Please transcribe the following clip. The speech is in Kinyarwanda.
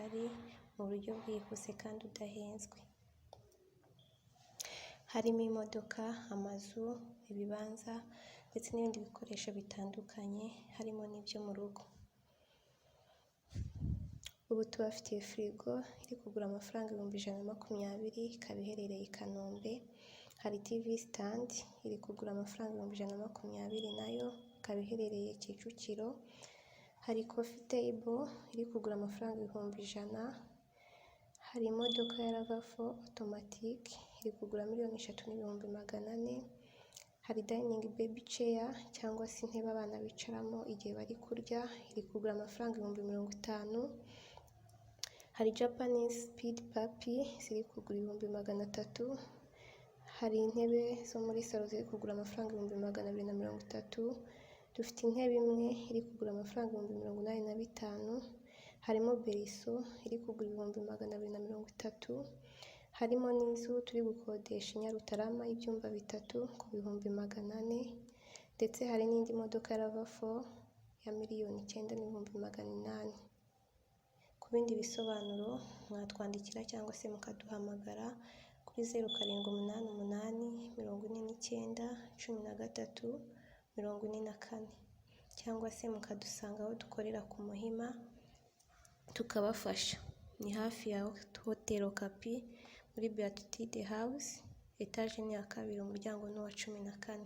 Kigali mu buryo bwihuse kandi udahenzwe. Harimo imodoka, amazu, ibibanza ndetse n'ibindi bikoresho bitandukanye harimo n'ibyo mu rugo. Ubu tubafitiye firigo iri kugura amafaranga 120,000, ikaba iherereye i Kanombe. Hari TV stand iri kugura amafaranga 120,000 nayo, ikaba iherereye Kicukiro. Hari coffee table iri kugura amafaranga 100,000. Hari imodoka ya Rava4 automatic iri kugura 3,400,000. Hari dining baby chair cyangwa se intebe abana bicaramo igihe bari kurya, iri kugura amafaranga 50,000. Hari Japanese speed papi ziri kugura 300,000. Hari intebe zo muri salo ziri kugura amafaranga 230,000. Dufite intebe imwe iri kugura amafaranga 85,000. Harimo beriso iri kugura 230,000. Harimo n'inzu turi gukodesha i Nyarutarama y'ibyumba 3 ku 400,000. Ndetse hari n'indi modoka ya Rava4 ya 9,800,000. Ku bindi bisobanuro mwatwandikira cyangwa se mukaduhamagara kuri 0788 49 13 44 cyangwa se mukadusanga aho dukorera ku Muhima tukabafasha. Ni hafi ya Hotel Okapi muri Beatitude House, etaje ni ya 2, umuryango ni uwa 14.